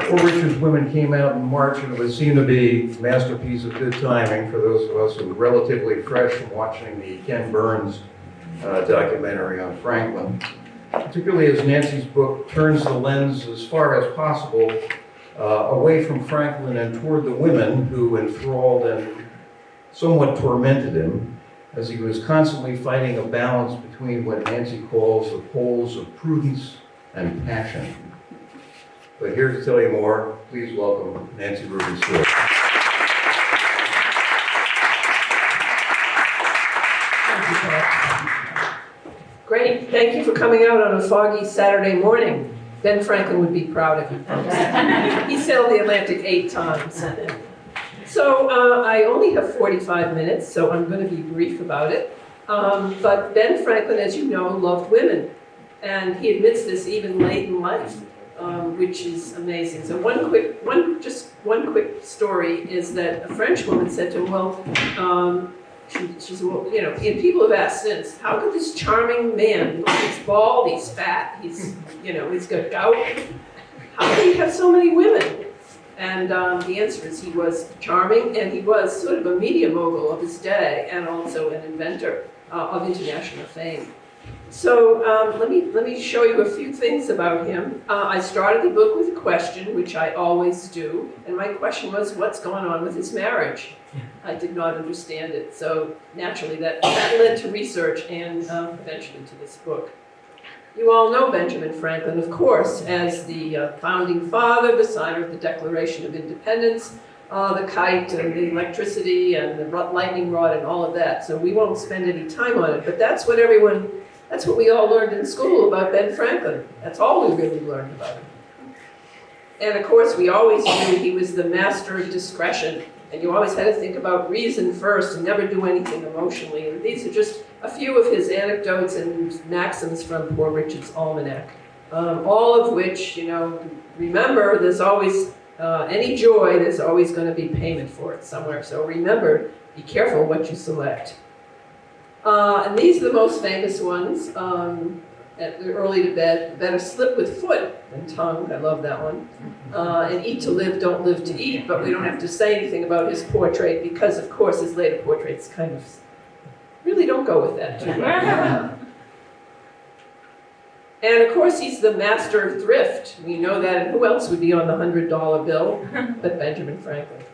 Poor Richard's Women came out in March, and it would seem to be a masterpiece of good timing for those of us who are relatively fresh from watching the Ken Burns documentary on Franklin, particularly as Nancy's book turns the lens as far as possible away from Franklin and toward the women who enthralled and somewhat tormented him, as he was constantly fighting a balance between what Nancy calls the poles of prudence and passion. But here to tell you more, please welcome Nancy Rubin Stuart. Thank you, Paul. Great, thank you for coming out on a foggy Saturday morning. Ben Franklin would be proud of you. He sailed the Atlantic 8 times. So I only have 45 minutes, so I'm going to be brief about it. But Ben Franklin, as you know, loved women. And he admits this even late in life, which is amazing. So one quick story is that a French woman said to him, well, she said, well, you know, and people have asked since, how could this charming man, he's bald, he's fat, he's got gout, how could he have so many women? And the answer is he was charming, and he was sort of a media mogul of his day, and also an inventor of international fame. So let me show you a few things about him. I started the book with a question, which I always do, and my question was, what's going on with his marriage? I did not understand it, so naturally that led to research and eventually to this book. You all know Benjamin Franklin, of course, as the founding father, the signer of the Declaration of Independence, the kite and the electricity and the lightning rod and all of that, so we won't spend any time on it, but that's what we all learned in school about Ben Franklin. That's all we really learned about him. And of course, we always knew he was the master of discretion. And you always had to think about reason first and never do anything emotionally. And these are just a few of his anecdotes and maxims from Poor Richard's Almanac. All of which, you know, remember, there's always, any joy, there's always going to be payment for it somewhere. So remember, be careful what you select. And these are the most famous ones. Early to bed, better slip with foot than tongue. I love that one. And eat to live, don't live to eat. But we don't have to say anything about his portrait because, of course, his later portraits kind of really don't go with that too well. And of course, he's the master of thrift. We know that. And who else would be on the $100 bill but Benjamin Franklin?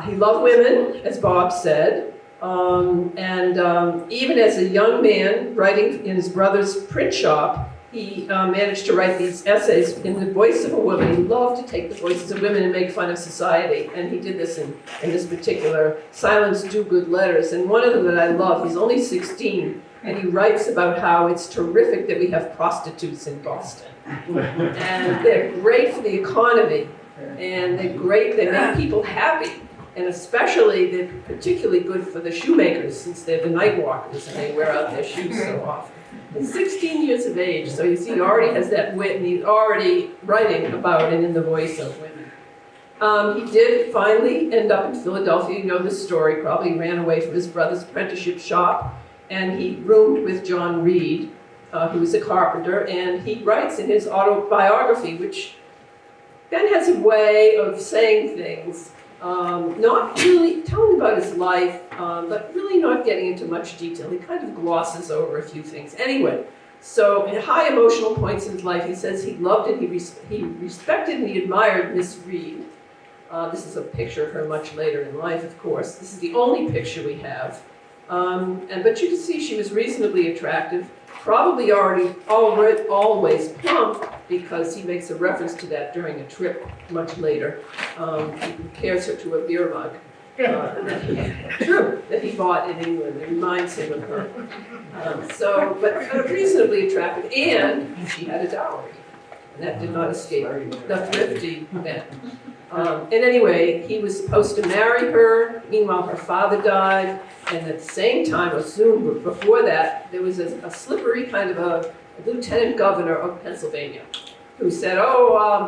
He loved women, as Bob said. Even as a young man, writing in his brother's print shop, he managed to write these essays in the voice of a woman. He loved to take the voices of women and make fun of society, and he did this in this particular Silence Do Good Letters. And one of them that I love, he's only 16, and he writes about how it's terrific that we have prostitutes in Boston. And they're great for the economy, and they're great, they make people happy. And especially, they're particularly good for the shoemakers, since they're the night walkers and they wear out their shoes so often. He's 16 years of age, so you see he already has that wit, and he's already writing about and in the voice of women. He did finally end up in Philadelphia. You know this story, probably ran away from his brother's apprenticeship shop, and he roomed with John Reed, who was a carpenter, and he writes in his autobiography, which Ben has a way of saying things, not really telling about his life, but really not getting into much detail. He kind of glosses over a few things. Anyway, so at high emotional points in his life, he says he loved and he respected and he admired Miss Reed. This is a picture of her much later in life, of course. This is the only picture we have. But you can see she was reasonably attractive, probably always plump, because he makes a reference to that during a trip much later. He compares her to a beer mug that he bought in England. It reminds him of her. But reasonably attractive, and she had a dowry. And that did not escape the thrifty Ben. And anyway, he was supposed to marry her. Meanwhile, her father died. And at the same time, or soon before that, there was a slippery kind of a lieutenant governor of Pennsylvania who said, I'm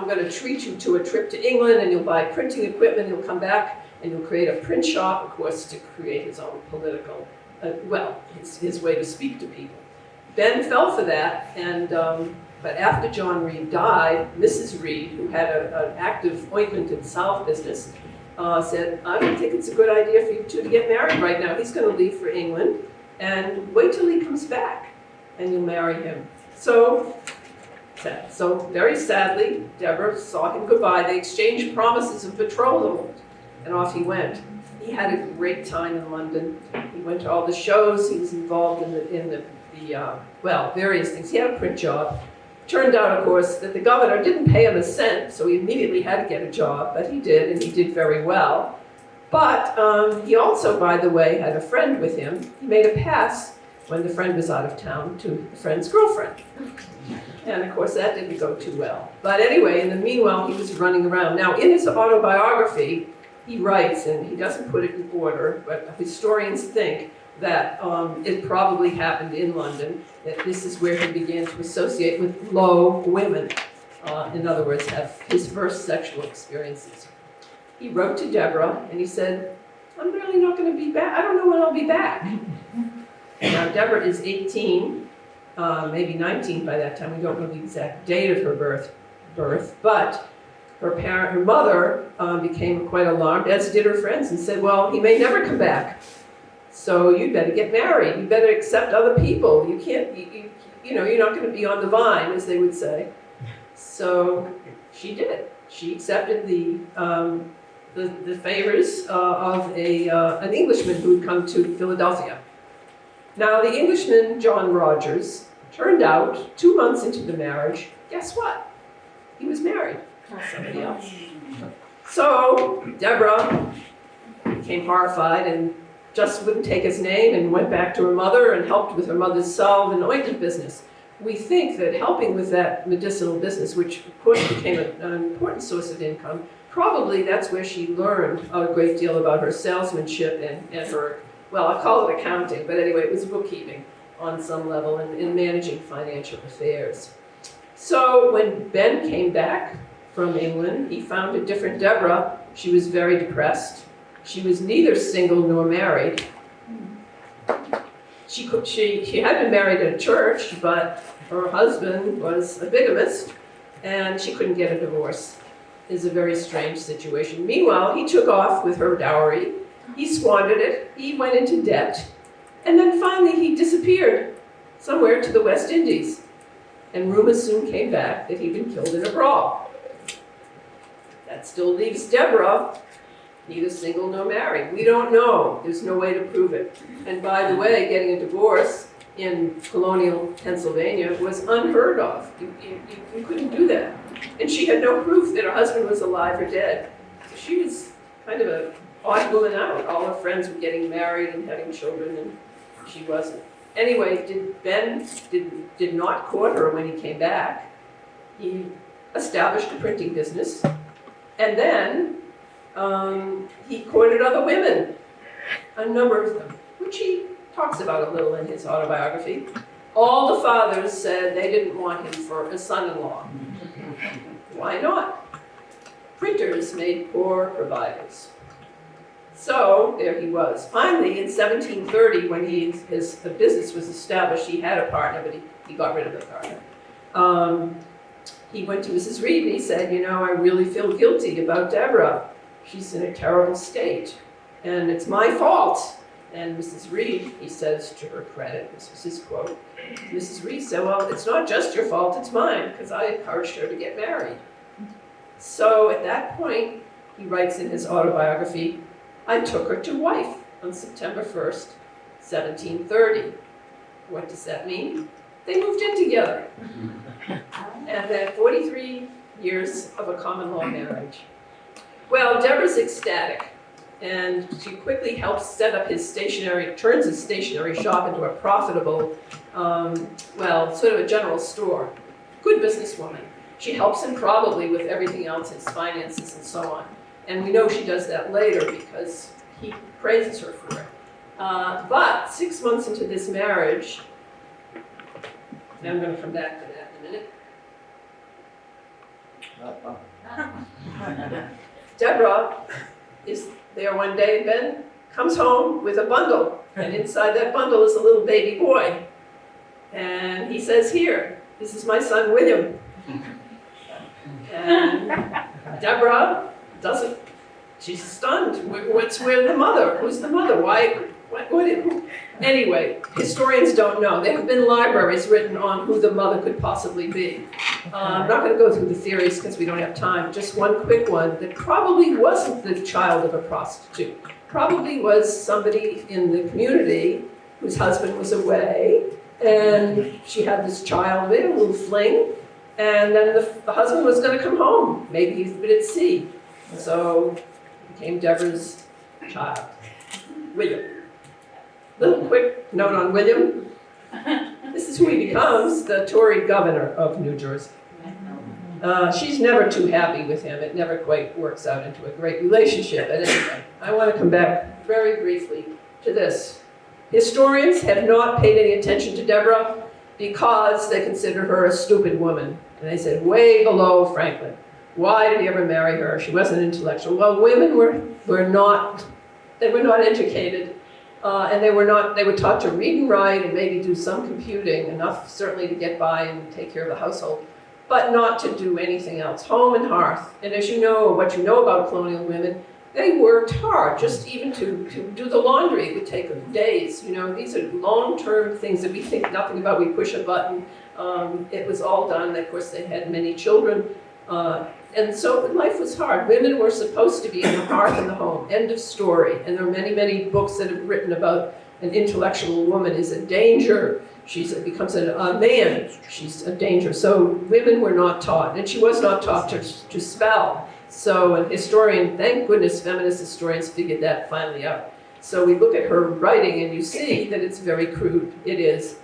gonna treat you to a trip to England, and you'll buy printing equipment, you'll come back, and you'll create a print shop, of course, to create his own political, his way to speak to people. Ben fell for that, and But after John Reed died, Mrs. Reed, who had an active ointment and salve business, said, I don't think it's a good idea for you two to get married right now. He's going to leave for England, and wait till he comes back, and you'll marry him. So very sadly, Deborah saw him goodbye. They exchanged promises of betrothal, and off he went. He had a great time in London. He went to all the shows. He was involved in the various things. He had a print job. Turned out, of course, that the governor didn't pay him a cent, so he immediately had to get a job, but he did, and he did very well. But he also, by the way, had a friend with him. He made a pass when the friend was out of town to the friend's girlfriend. And of course, that didn't go too well. But anyway, in the meanwhile, he was running around. Now, in his autobiography, he writes, and he doesn't put it in order, but historians think that it probably happened in London, that this is where he began to associate with low women. In other words, have his first sexual experiences. He wrote to Deborah, and he said, I'm really not going to be back. I don't know when I'll be back. Now, Deborah is 18, maybe 19 by that time. We don't know the exact date of her birth, but her mother became quite alarmed, as did her friends, and said, well, he may never come back. So you'd better get married. You better accept other people. You can't, you're not going to be on the vine, as they would say. So she did. She accepted the favors of an Englishman who had come to Philadelphia. Now, the Englishman, John Rogers, turned out 2 months into the marriage, guess what? He was married to somebody else. So Deborah became horrified and just wouldn't take his name and went back to her mother and helped with her mother's salve and ointment business. We think that helping with that medicinal business, which of course became an important source of income, probably that's where she learned a great deal about her salesmanship and her, well, I call it accounting, but anyway, it was bookkeeping on some level and in managing financial affairs. So when Ben came back from England, he found a different Deborah. She was very depressed. She was neither single nor married. She had been married at a church, but her husband was a bigamist, and she couldn't get a divorce. It's a very strange situation. Meanwhile, he took off with her dowry. He squandered it. He went into debt. And then finally, he disappeared somewhere to the West Indies. And rumors soon came back that he'd been killed in a brawl. That still leaves Deborah neither single nor married. We don't know. There's no way to prove it. And by the way, getting a divorce in colonial Pennsylvania was unheard of. You couldn't do that. And she had no proof that her husband was alive or dead. So she was kind of an odd woman out. All her friends were getting married and having children, and she wasn't. Anyway, Ben did not court her when he came back. He established a printing business, and then he courted other women, a number of them, which he talks about a little in his autobiography. All the fathers said they didn't want him for a son-in-law. Why not? Printers made poor providers. So there he was. Finally, in 1730, when his business was established, he had a partner, but he got rid of the partner. He went to Mrs. Reed and he said, I really feel guilty about Deborah. She's in a terrible state, and it's my fault. And Mrs. Reed, he says to her credit, this was his quote, Mrs. Reed said, well, it's not just your fault, it's mine, because I encouraged her to get married. So at that point, he writes in his autobiography, I took her to wife on September 1st, 1730. What does that mean? They moved in together. And then 43 years of a common law marriage. Well, Deborah's ecstatic, and she quickly helps set up turns his stationery shop into a profitable, sort of a general store. Good businesswoman. She helps him probably with everything else, his finances and so on. And we know she does that later because he praises her for it. But 6 months into this marriage, and I'm going to come back to that in a minute. Deborah is there one day, and Ben comes home with a bundle, and inside that bundle is a little baby boy. And he says, here, This is my son, William. And Deborah doesn't, she's stunned. Where's the mother? Who's the mother? Why? Anyway, historians don't know. There have been libraries written on who the mother could possibly be. I'm not going to go through the theories because we don't have time. Just one quick one that probably wasn't the child of a prostitute. Probably was somebody in the community whose husband was away, and she had this child with a little fling, and then the husband was going to come home. Maybe he's been at sea. So he became Deborah's child, William. Little quick note on William. This is who he becomes, the Tory governor of New Jersey. She's never too happy with him. It never quite works out into a great relationship. At any rate, I want to come back very briefly to this. Historians have not paid any attention to Deborah because they consider her a stupid woman. And they said, way below Franklin. Why did he ever marry her? She wasn't intellectual. Well, women were not educated. And they were taught to read and write and maybe do some computing, enough certainly to get by and take care of the household, but not to do anything else. Home and hearth. And as you know, what you know about colonial women, they worked hard, just even to do the laundry. It would take them days. You know, these are long-term things that we think nothing about. We push a button. It was all done. Of course, they had many children. And so life was hard. Women were supposed to be in the hearth and the home. End of story. And there are many, many books that have written about an intellectual woman is a danger. She becomes a man. She's a danger. So women were not taught. And she was not taught to spell. So a historian, thank goodness feminist historians figured that finally out. So we look at her writing and you see that it's very crude. It is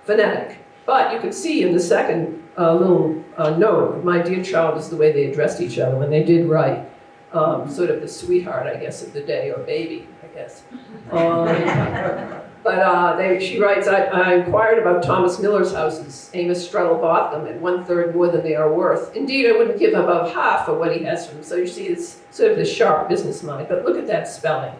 phonetic. But you can see in the second little note, my dear child, is the way they addressed each other when they did write. Sort of the sweetheart, I guess, of the day, or baby, I guess. She writes, I inquired about Thomas Miller's houses. Amos Struttle bought them at 1/3 more than they are worth. Indeed, I wouldn't give above half for what he has from them. So you see, it's sort of the sharp business mind. But look at that spelling.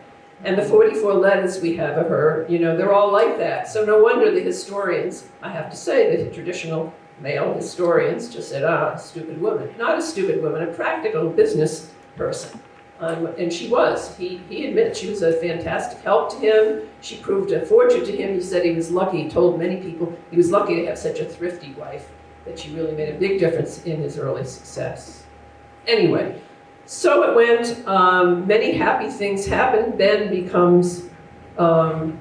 And the 44 letters we have of her, you know, they're all like that. So no wonder the historians, I have to say, the traditional male historians just said, stupid woman. Not a stupid woman, a practical business person. And she was. He admitted she was a fantastic help to him. She proved a fortune to him. He said he was lucky. He told many people he was lucky to have such a thrifty wife, that she really made a big difference in his early success. Anyway, so it went. Many happy things happened. Ben becomes, I'll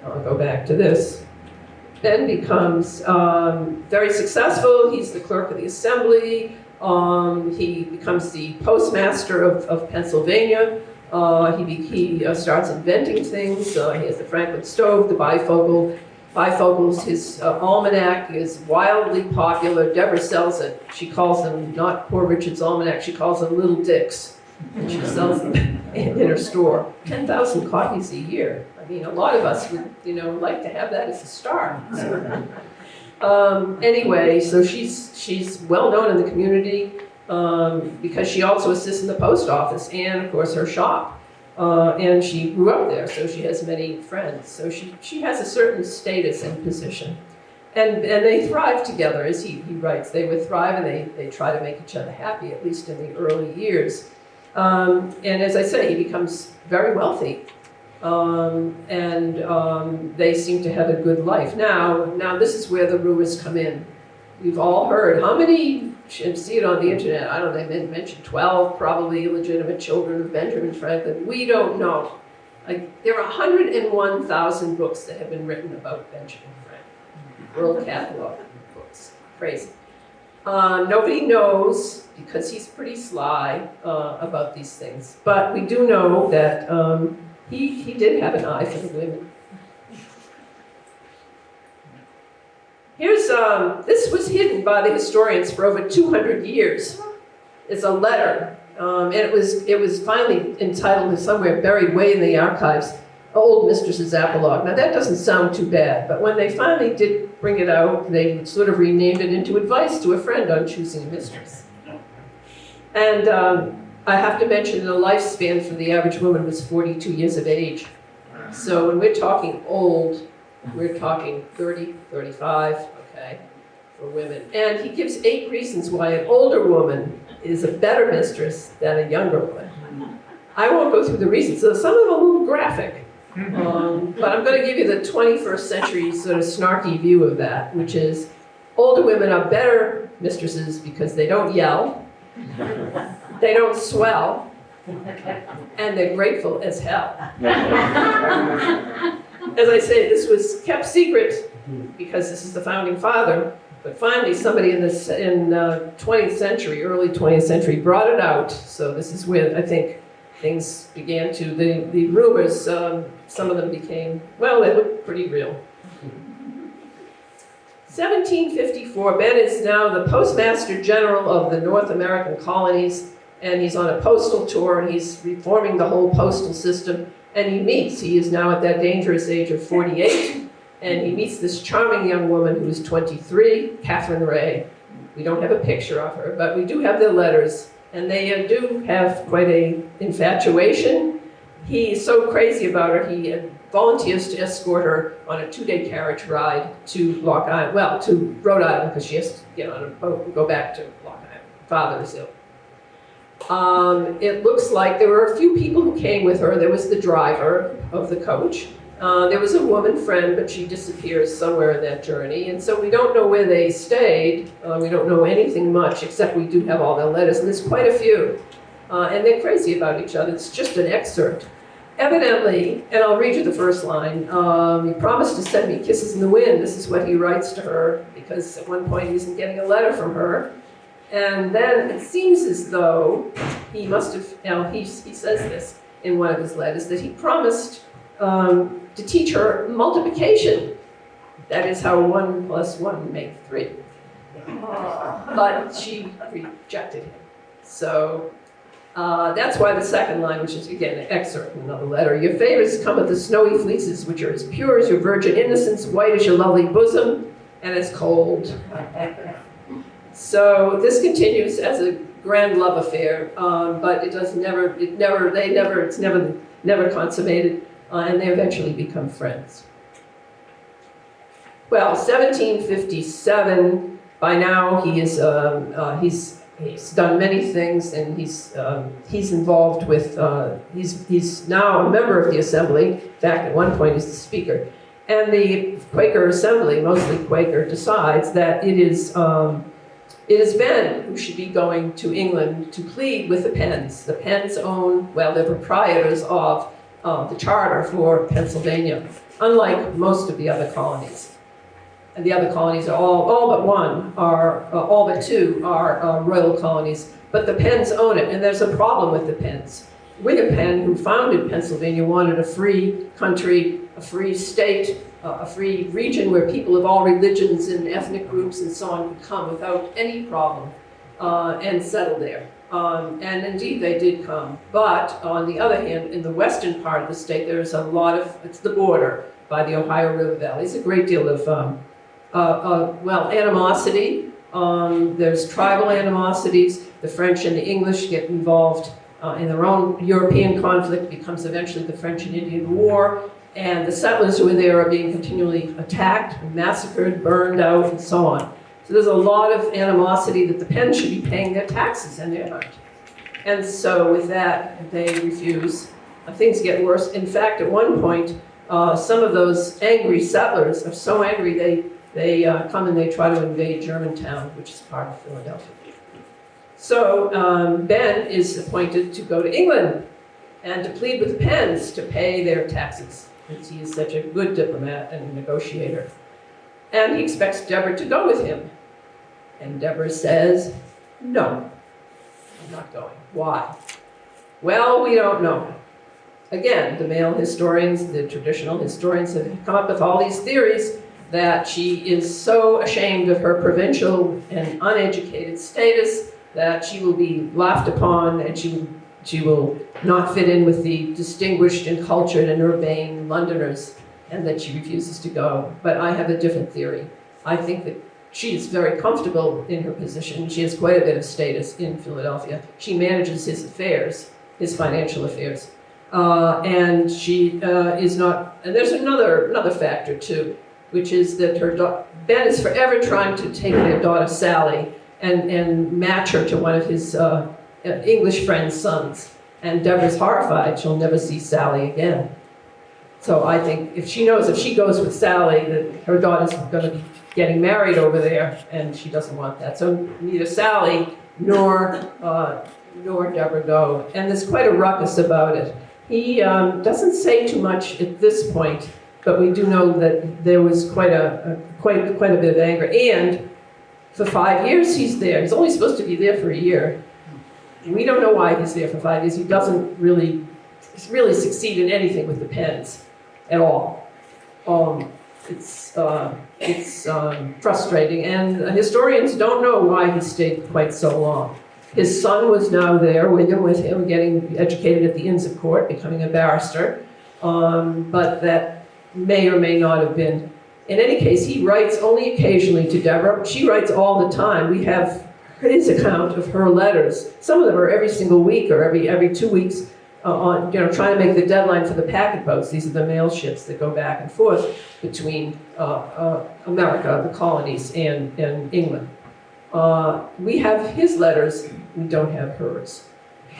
go back to this. Ben becomes very successful. He's the clerk of the assembly. He becomes the postmaster of Pennsylvania. He starts inventing things. He has the Franklin stove, the bifocals. His almanac is wildly popular. Deborah sells it. She calls them not Poor Richard's Almanac. She calls them Little Dick's. And she sells them in her store. 10,000 copies a year. I mean, a lot of us would, like to have that as a start. Anyway, so she's well known in the community because she also assists in the post office and, of course, her shop. And she grew up there, so she has many friends. So she has a certain status and position. And they thrive together, as he writes. They would thrive and they try to make each other happy, at least in the early years. And as I say, he becomes very wealthy. They seem to have a good life. Now this is where the rumors come in. You've all heard, how many, and see it on the internet, I don't know, they mentioned 12 probably illegitimate children of Benjamin Franklin. We don't know. There are 101,000 books that have been written about Benjamin Franklin. World catalog books. Crazy. Nobody knows, because he's pretty sly about these things. But we do know that he did have an eye for the women. Here's, this was hidden by the historians for over 200 years. It's a letter, and it was finally entitled somewhere buried way in the archives, Old Mistress's Apologue. Now that doesn't sound too bad, but when they finally did bring it out, they sort of renamed it into Advice to a Friend on Choosing a Mistress. And I have to mention the lifespan for the average woman was 42 years of age. So when we're talking old, we're talking 30, 35, okay? for women. And he gives 8 reasons why an older woman is a better mistress than a younger one. I won't go through the reasons. So some of them are a little graphic. But I'm going to give you the 21st century sort of snarky view of that, which is older women are better mistresses because they don't yell, they don't swell, and they're grateful as hell. As I say, this was kept secret because this is the founding father, but finally somebody in 20th century, early 20th century, brought it out. So this is where I think things began to, the rumors, some of them became, well, they looked pretty real. 1754, Ben is now the Postmaster General of the North American colonies, and he's on a postal tour, and he's reforming the whole postal system, and he is now at that dangerous age of 48, and he meets this charming young woman who's 23, Catherine Ray. We don't have a picture of her, but we do have their letters, and they do have quite an infatuation. He is so crazy about her, he volunteers to escort her on a 2-day carriage ride to Lock Island, well, to Rhode Island, because she has to get on a boat and go back to Lock Island. Father is ill. It looks like there were a few people who came with her. There was the driver of the coach. There was a woman friend, but she disappears somewhere in that journey. And so we don't know where they stayed. We don't know anything much, except we do have all their letters, and there's quite a few. And they're crazy about each other. It's just an excerpt. Evidently, and I'll read you the first line, he promised to send me kisses in the wind. This is what he writes to her, because at one point he isn't getting a letter from her. And then it seems as though he must have, he says this in one of his letters, that he promised to teach her multiplication. That is how 1 + 1 make 3. But she rejected him. So that's why the second line, which is again an excerpt from another letter, your favors come with the snowy fleeces, which are as pure as your virgin innocence, white as your lovely bosom, and as cold. So this continues as a grand love affair, but it's never consummated, and they eventually become friends. Well, 1757. By now he is he's done many things, and he's involved with he's now a member of the assembly. In fact, at one point he's the speaker, and the Quaker Assembly, mostly Quaker, decides that it is Ben who should be going to England to plead with the Penns. The Penns own, well, they're proprietors of the charter for Pennsylvania, unlike most of the other colonies. And the other colonies are all but one, all but two are royal colonies, but the Penns own it, and there's a problem with the Penns. William Penn, who founded Pennsylvania, wanted a free country, a free state, a free region where people of all religions and ethnic groups and so on could come without any problem and settle there. And indeed they did come. But on the other hand, in the western part of the state, there's a lot of, it's the border by the Ohio River Valley. It's a great deal of, animosity. There's tribal animosities. The French and the English get involved in their own European conflict, becomes eventually the French and Indian War. And the settlers who are there are being continually attacked, massacred, burned out, and so on. So there's a lot of animosity that the Penns should be paying their taxes, and they're not. And so with that, they refuse. Things get worse. In fact, at one point, some of those angry settlers are so angry they come and they try to invade Germantown, which is part of Philadelphia. So Ben is appointed to go to England and to plead with the Penns to pay their taxes, because he is such a good diplomat and negotiator. And he expects Deborah to go with him. And Deborah says, no, I'm not going. Why? Well, we don't know. Again, the male historians, the traditional historians have come up with all these theories that she is so ashamed of her provincial and uneducated status that she will be laughed upon, and she will not fit in with the distinguished and cultured and urbane Londoners, and that she refuses to go. But I have a different theory. I think that she is very comfortable in her position. She has quite a bit of status in Philadelphia. She manages his affairs, his financial affairs. And she is not, and there's another factor too. which is that Ben is forever trying to take their daughter Sally and match her to one of his English friend's sons. And Deborah's horrified. She'll never see Sally again. So I think if she knows if she goes with Sally, that her daughter's going to be getting married over there, and she doesn't want that. So neither Sally nor Deborah go. And there's quite a ruckus about it. He doesn't say too much at this point, but we do know that there was quite a bit of anger. And for 5 years he's there. He's only supposed to be there for a year. We don't know why he's there for 5 years. He doesn't really succeed in anything with the pens at all. It's frustrating, and historians don't know why he stayed quite so long. His son was now there, William, with him, getting educated at the Inns of Court, becoming a barrister, but that may or may not have been. In any case, he writes only occasionally to Deborah. She writes all the time. We have his account of her letters. Some of them are every single week or every 2 weeks, trying to make the deadline for the packet boats. These are the mail ships that go back and forth between America, the colonies, and England. We have his letters. We don't have hers.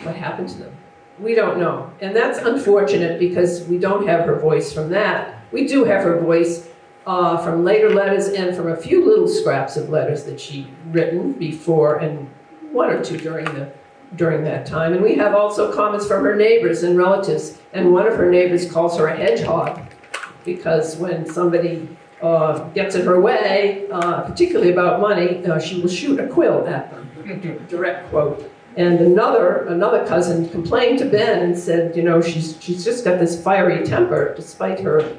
What happened to them? We don't know. And that's unfortunate because we don't have her voice from that. We do have her voice from later letters and from a few little scraps of letters that she'd written before, and one or two during that time. And we have also comments from her neighbors and relatives. And one of her neighbors calls her a hedgehog because when somebody gets in her way, particularly about money, she will shoot a quill at them. Direct quote. And another cousin complained to Ben and said, she's just got this fiery temper despite her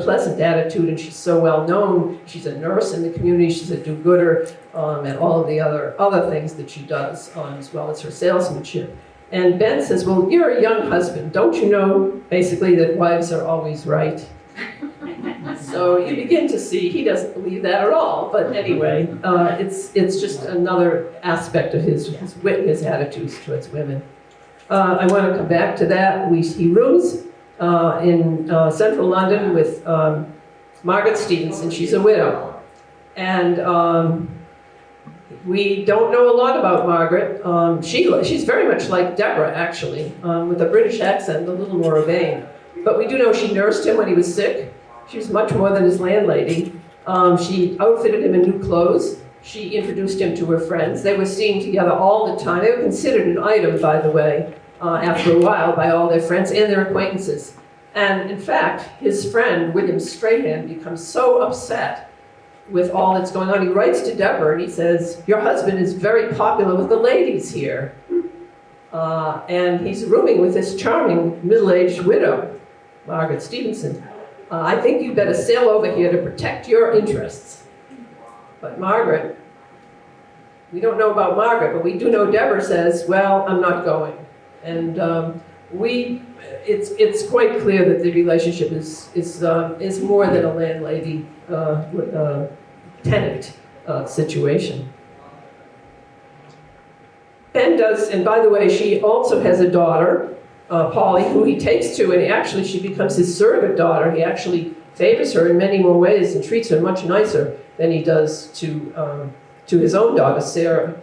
pleasant attitude, and she's so well known. She's a nurse in the community. She's a do-gooder, and all of the other things that she does, as well as her salesmanship. And Ben says, "Well, you're a young husband. Don't you know, basically, that wives are always right?" So you begin to see he doesn't believe that at all. But anyway, it's just another aspect of his wit and his attitudes towards women. I want to come back to that. He rooms in central London with Margaret Stevenson. She's a widow. And we don't know a lot about Margaret. She's very much like Deborah, actually, with a British accent, a little more urbane. But we do know she nursed him when he was sick. She was much more than his landlady. She outfitted him in new clothes. She introduced him to her friends. They were seen together all the time. They were considered an item, by the way, after a while by all their friends and their acquaintances. And in fact, his friend, William Strahan, becomes so upset with all that's going on. He writes to Deborah and he says, "Your husband is very popular with the ladies here." And he's rooming with this charming middle-aged widow, Margaret Stevenson. "I think you'd better sail over here to protect your interests." But Margaret, we don't know about Margaret, but we do know Deborah says, "Well, I'm not going." And it's quite clear that the relationship is more than a landlady tenant situation. Ben does, and by the way, she also has a daughter, Polly, who he takes to, and actually she becomes his surrogate daughter. He actually favors her in many more ways and treats her much nicer than he does to his own daughter, Sarah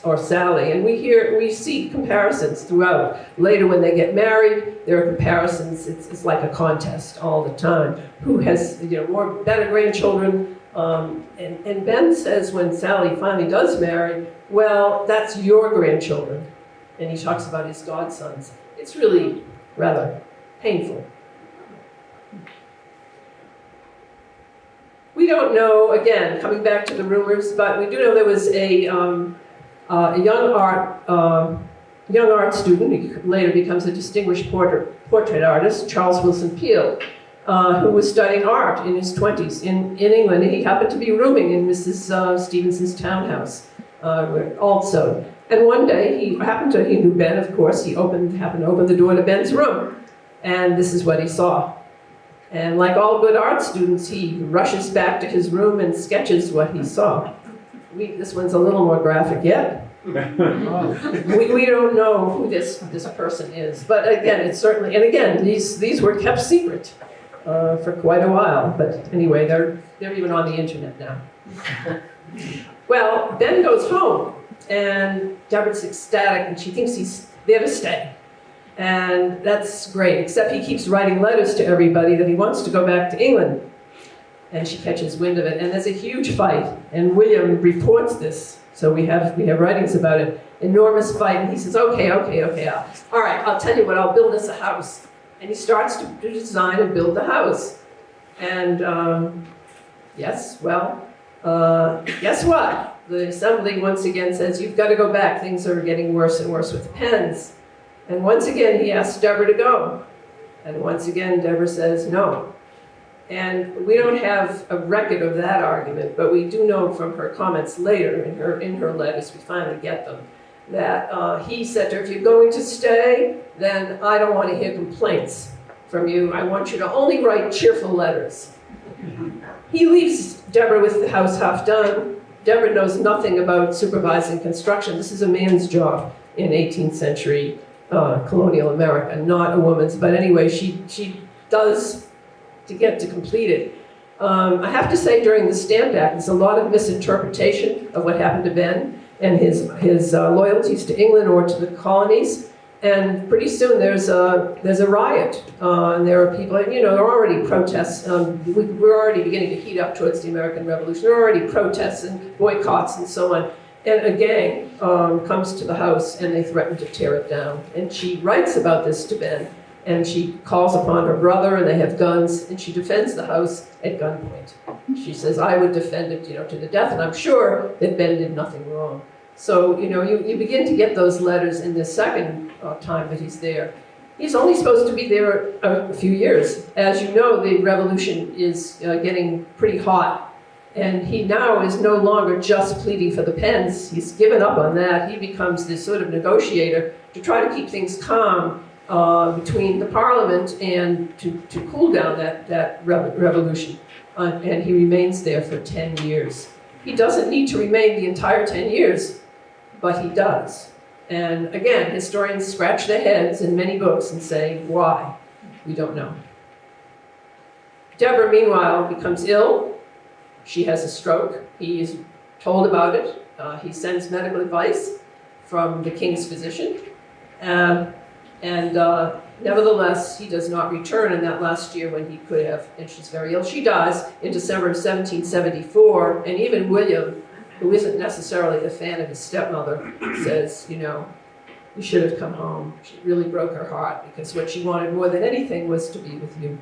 or Sally. And we see comparisons throughout. Later when they get married, there are comparisons. It's like a contest all the time. Who has better grandchildren? And Ben says when Sally finally does marry, "Well, that's your grandchildren." And he talks about his godsons. It's really rather painful. We don't know, again, coming back to the rumors, but we do know there was a young art student. He later becomes a distinguished portrait artist, Charles Wilson Peale, who was studying art in his 20s in England. And he happened to be rooming in Mrs. Stevenson's townhouse also. And one day, he knew Ben, of course. He happened to open the door to Ben's room. And this is what he saw. And like all good art students, he rushes back to his room and sketches what he saw. This one's a little more graphic yet. We don't know who this person is. But again, it's certainly, and again, these were kept secret. for quite a while. But anyway, they're even on the internet now. Well, Ben goes home, and Deborah's ecstatic, and she thinks he's there to stay. And that's great, except he keeps writing letters to everybody that he wants to go back to England. And she catches wind of it, and there's a huge fight. And William reports this, so we have writings about it. Enormous fight, and he says, okay, all right, I'll tell you what, I'll build us a house. And he starts to design and build the house. And guess what? The assembly once again says, you've got to go back. Things are getting worse and worse with the pens. And once again, he asks Deborah to go. And once again, Deborah says no. And we don't have a record of that argument, but we do know from her comments later in her letters, we finally get them, that he said to her, if you're going to stay, then I don't want to hear complaints from you. I want you to only write cheerful letters. He leaves Deborah with the house half done. Deborah knows nothing about supervising construction. This is a man's job in 18th century colonial America, not a woman's. But anyway, she does to get to complete it. I have to say, during the Stamp Act, there's a lot of misinterpretation of what happened to Ben and his loyalties to England or to the colonies. And pretty soon there's a riot, and there are people, there are already protests. We're already beginning to heat up towards the American Revolution. There are already protests and boycotts and so on. And a gang comes to the house and they threaten to tear it down. And she writes about this to Ben, and she calls upon her brother, and they have guns, and she defends the house at gunpoint. She says, I would defend it, to the death, and I'm sure that Ben did nothing wrong. So, you begin to get those letters in the second time that he's there. He's only supposed to be there a few years. As you know, the revolution is getting pretty hot, and he now is no longer just pleading for the pens. He's given up on that. He becomes this sort of negotiator to try to keep things calm between the Parliament and to cool down that revolution. And he remains there for 10 years. He doesn't need to remain the entire 10 years, but he does. And again, historians scratch their heads in many books and say, why? We don't know. Deborah, meanwhile, becomes ill. She has a stroke. He is told about it. He sends medical advice from the king's physician. Nevertheless, he does not return in that last year when he could have, and she's very ill. She dies in December of 1774, and even William, who isn't necessarily a fan of his stepmother, says, you should have come home. She really broke her heart, because what she wanted more than anything was to be with you.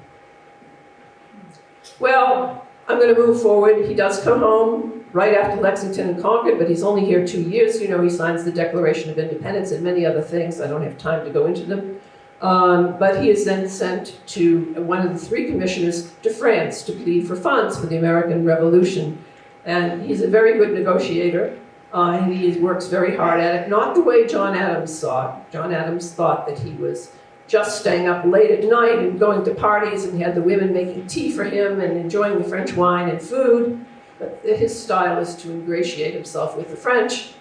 Well, I'm going to move forward. He does come home right after Lexington and Concord, but he's only here 2 years. He signs the Declaration of Independence and many other things. I don't have time to go into them. But he is then sent to one of the three commissioners to France to plead for funds for the American Revolution. And he's a very good negotiator, and he works very hard at it. Not the way John Adams saw it. John Adams thought that he was just staying up late at night and going to parties, and he had the women making tea for him and enjoying the French wine and food. But his style is to ingratiate himself with the French,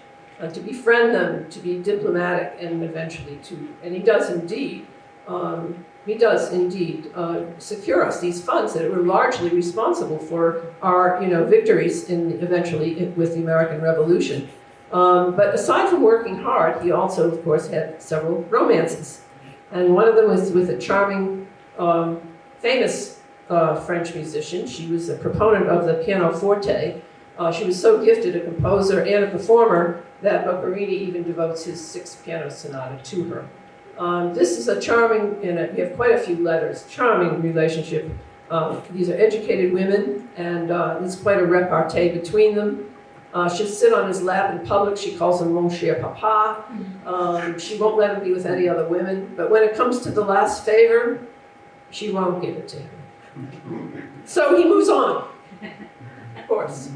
to befriend them, to be diplomatic, and eventually and he does indeed secure us these funds that were largely responsible for our, victories eventually with the American Revolution. But aside from working hard, he also, of course, had several romances. And one of them was with a charming, famous French musician. She was a proponent of the pianoforte. She was so gifted a composer and a performer that Boccherini even devotes his sixth piano sonata to her. This is a charming, we have quite a few letters, charming relationship. These are educated women, and there's quite a repartee between them. She'll sit on his lap in public. She calls him mon cher papa. She won't let him be with any other women. But when it comes to the last favor, she won't give it to him. So he moves on, of course,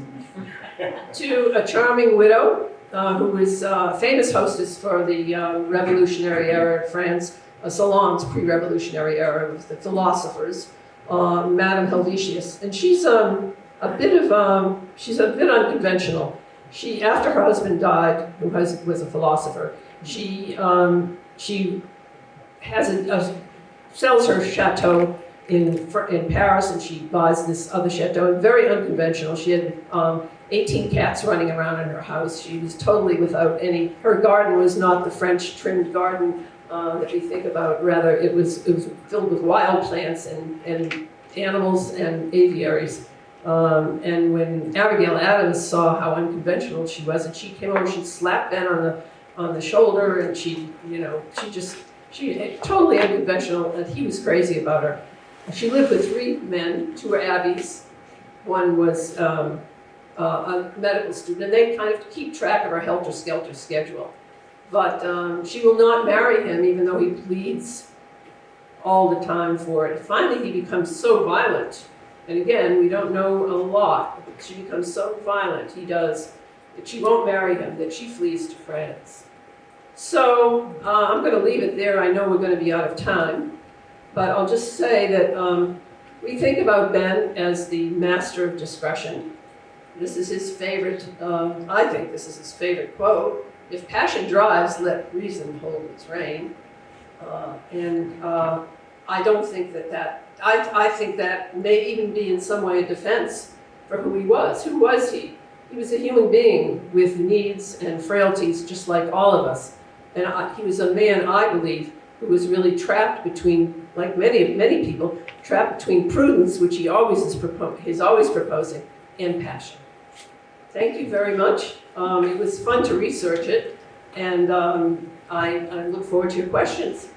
to a charming widow who was a famous hostess for the Revolutionary era in France, salons pre-Revolutionary era with the philosophers, Madame Helvetius. And she's a bit unconventional. She, after her husband died, who was a philosopher, she sells her chateau in Paris, and she buys this other chateau, very unconventional. She had 18 cats running around in her house. She was totally without any, her garden was not the French trimmed garden that we think about. Rather, it was filled with wild plants and animals and aviaries. And when Abigail Adams saw how unconventional she was, and she came over, she slapped Ben on the shoulder, and she totally unconventional, and he was crazy about her. She lived with 3 men, 2 were Abbeys, one was a medical student, and they kind of keep track of her helter-skelter schedule. But she will not marry him, even though he pleads all the time for it. Finally, he becomes so violent, and again, we don't know a lot, but she becomes so violent, he does, that she won't marry him, that she flees to France. So I'm going to leave it there. I know we're going to be out of time, but I'll just say that we think about Ben as the master of discretion. This is his favorite, I think this is his favorite quote: "If passion drives, let reason hold its rein." I don't think that I think that may even be in some way a defense for who he was. Who was he? He was a human being with needs and frailties just like all of us. And he was a man, I believe, who was really trapped between, like many people, trapped between prudence, which he's always proposing, and passion. Thank you very much. It was fun to research it, and I look forward to your questions.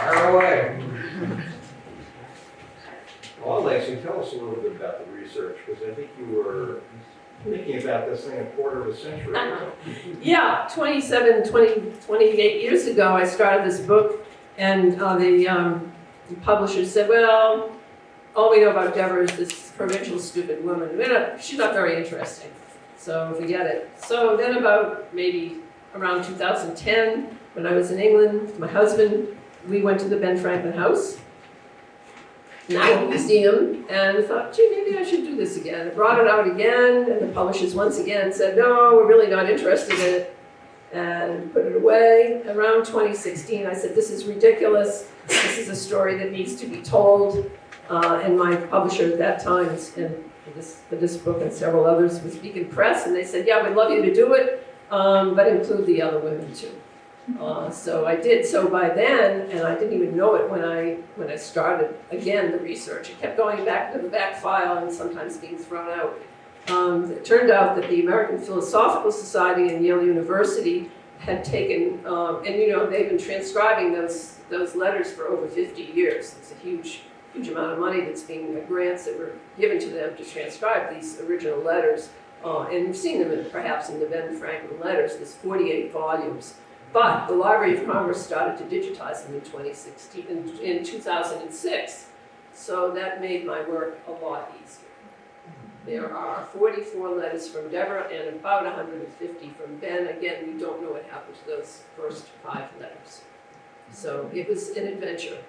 Fire away. Well, Lacey, tell us a little bit about the research, because I think you were thinking about this thing a quarter of a century ago. Yeah, 28 years ago, I started this book, and the publisher said, well, all we know about Deborah is this provincial stupid woman. She's not very interesting, so forget it. So then about maybe around 2010, when I was in England with my husband, we went to the Ben Franklin house, National Museum, and thought, gee, maybe I should do this again. I brought it out again, and the publishers once again said, no, we're really not interested in it, and put it away. Around 2016, I said, this is ridiculous. This is a story that needs to be told. And my publisher at that time, and for this book and several others, was Beacon Press, and they said, yeah, we'd love you to do it, but include the other women too. So I did. So by then, and I didn't even know it when I started again the research, it kept going back to the back file and sometimes being thrown out. It turned out that the American Philosophical Society and Yale University had taken, and they've been transcribing those letters for over 50 years. It's a huge amount of money that's being grants that were given to them to transcribe these original letters. And we've seen them perhaps in the Ben Franklin letters. There's 48 volumes. But the Library of Congress started to digitize them in 2006. So that made my work a lot easier. There are 44 letters from Deborah and about 150 from Ben. Again, we don't know what happened to those first 5 letters. So it was an adventure.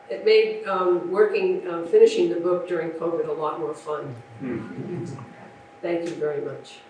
It made finishing the book during COVID a lot more fun. Thank you very much.